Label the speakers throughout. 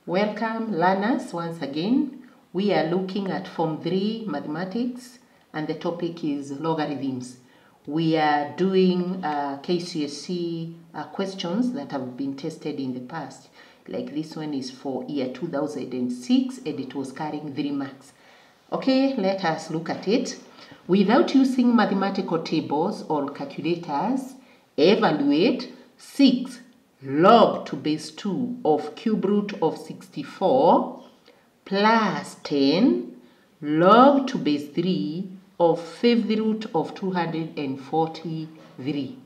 Speaker 1: Welcome learners once again. We are looking at Form 3 Mathematics and the topic is logarithms. We are doing KCSE questions that have been tested in the past. Like this one is for year 2006 and it was carrying 3 marks. Okay, let us look at it. Without using mathematical tables or calculators, evaluate 6 log to base 2 of cube root of 64 plus 10 log to base 3 of fifth root of 243.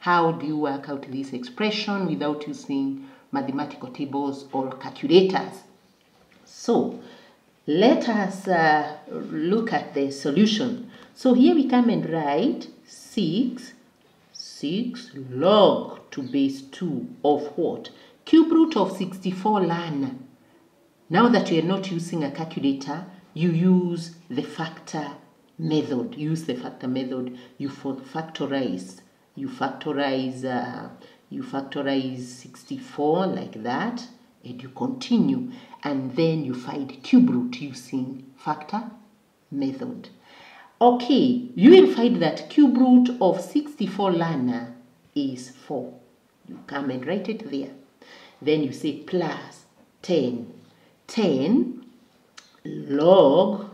Speaker 1: How do you work out this expression without using mathematical tables or calculators? So let us look at the solution. So here we come and write 6 log to base 2 of what? Cube root of 64 ln. Now that you are not using a calculator, you use the factor method. Use the factor method. You factorize 64 like that, and you continue, and then you find cube root using factor method. Okay, you will find that cube root of 64 ln is 4. You come and write it there. Then you say plus 10 log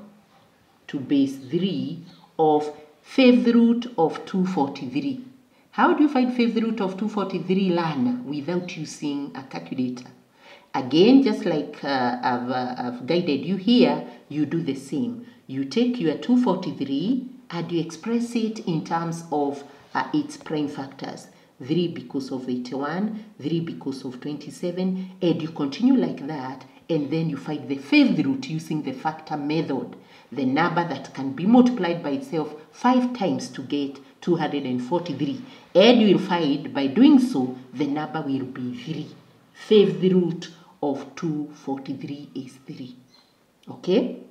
Speaker 1: to base 3 of fifth root of 243. How do you find fifth root of 243 ln without using a calculator? Again, just like I've guided you here, you do the same. You take your 243 and you express it in terms of its prime factors. 3 because of 81, 3 because of 27, and you continue like that, and then you find the fifth root using the factor method, the number that can be multiplied by itself 5 times to get 243. And you will find by doing so, the number will be 3. Fifth root of 243 is 3. Okay?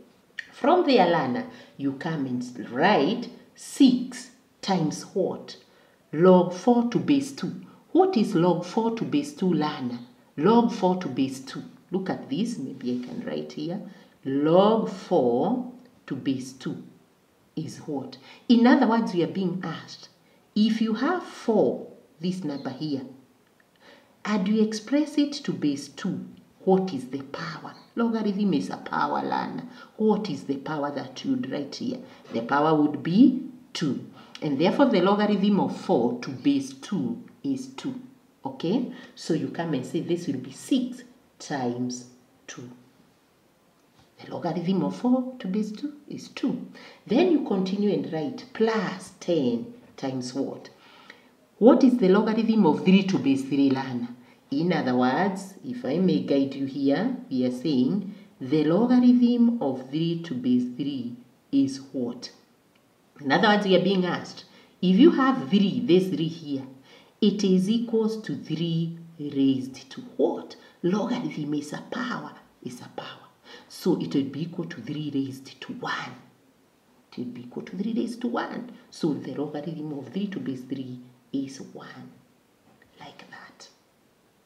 Speaker 1: From the ln, you come and write 6 times what? Log 4 to base 2. What is log 4 to base 2 ln? Log 4 to base 2. Look at this. Maybe I can write here. Log 4 to base 2 is what? In other words, we are being asked, if you have 4, this number here, and you express it to base 2, what is the power? Logarithm is a power ln. What is the power that you would write here? The power would be 2. And therefore, the logarithm of 4 to base 2 is 2. Okay? So you come and say this will be 6 times 2. The logarithm of 4 to base 2 is 2. Then you continue and write plus 10 times what? What is the logarithm of 3 to base 3 ln? In other words, if I may guide you here, we are saying the logarithm of 3 to base 3 is what? In other words, we are being asked, if you have 3, this 3 here, it is equals to 3 raised to what? Logarithm is a power. So it will be equal to 3 raised to 1. It will be equal to 3 raised to 1. So the logarithm of 3 to base 3 is 1. Like that.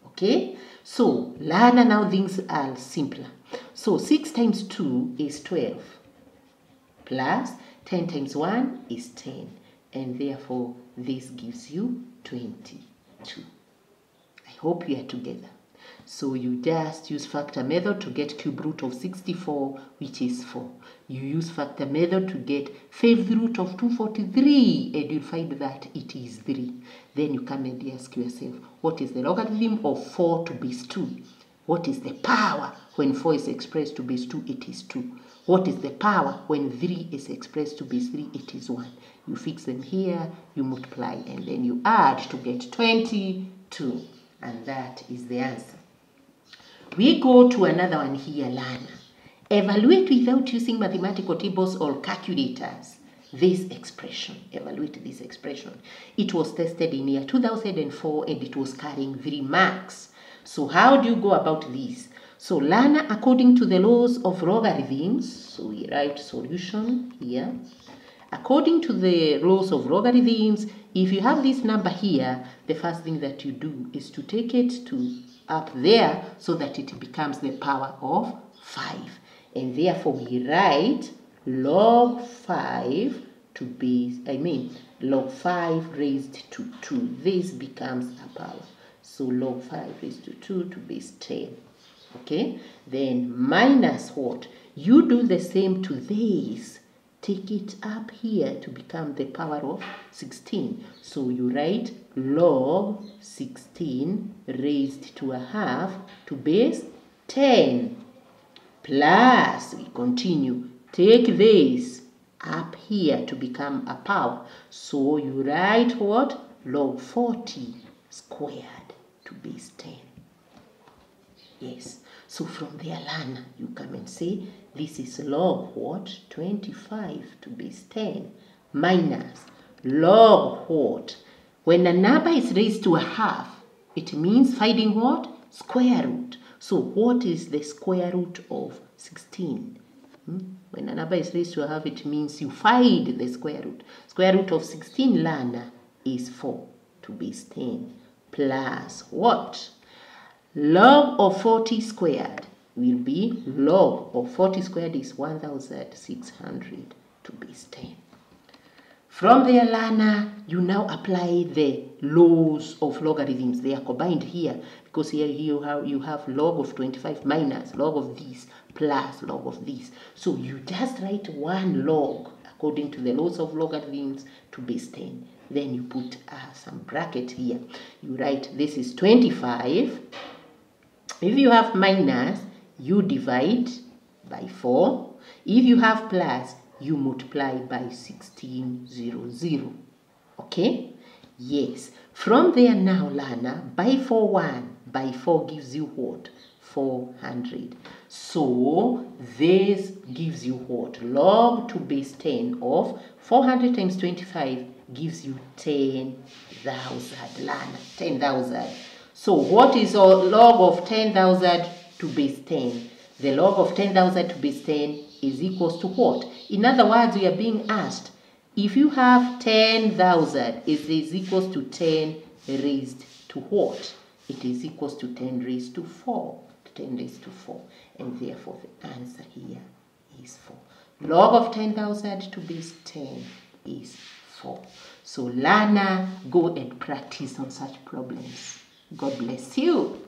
Speaker 1: Okay? So, learn now things are simpler. So 6 times 2 is 12. Plus 10 times 1 is 10. And therefore, this gives you 22. I hope you are together. So you just use factor method to get cube root of 64, which is 4. You use factor method to get fifth root of 243, and you find that it is 3. Then you come and ask yourself, what is the logarithm of 4 to base 2? What is the power when 4 is expressed to base 2? It is 2. What is the power when 3 is expressed to base 3? It is 1. You fix them here, you multiply, and then you add to get 22. And that is the answer. We go to another one here, learn. Evaluate without using mathematical tables or calculators this expression. Evaluate this expression. It was tested in year 2004 and it was carrying 3 marks. So how do you go about this? So learn according to the laws of logarithms. So we write solution here. According to the laws of logarithms, if you have this number here, the first thing that you do is to take it to up there so that it becomes the power of 5. And therefore we write log 5 to base, log 5 raised to 2. This becomes a power. So log 5 raised to 2 to base 10. Okay? Then minus what? You do the same to this. Take it up here to become the power of 16. So you write log 16 raised to a half to base 10. Plus, we continue. Take this up here to become a power. So you write what? Log 40 squared to base 10. Yes. So from there, learner, you come and say, this is log what? 25 to base 10 minus log what? When a number is raised to a half, it means finding what? Square root. So what is the square root of 16? When a number is raised to a half, it means you find the square root. Square root of 16, learner, is 4 to base 10 plus what? Log of 40 squared will be log of 40 squared is 1,600 to base 10. From there, learner, you now apply the laws of logarithms. They are combined here because here you have log of 25 minus log of this plus log of this. So you just write one log according to the laws of logarithms to base 10. Then you put some bracket here. You write this is 25. If you have minus, you divide by 4. If you have plus, you multiply by 1600. Okay? Yes. From there now, learner, by 4, 1. By 4 gives you what? 400. So, this gives you what? Log to base 10 of 400 times 25 gives you 10,000, learner. 10,000. So what is a log of 10,000 to base 10? The log of 10,000 to base 10 is equals to what? In other words, we are being asked, if you have 10,000, it is equals to 10 raised to what? It is equals to 10 raised to 4. 10 raised to 4. And therefore the answer here is 4. Log of 10,000 to base 10 is 4. So learner, go and practice on such problems. God bless you.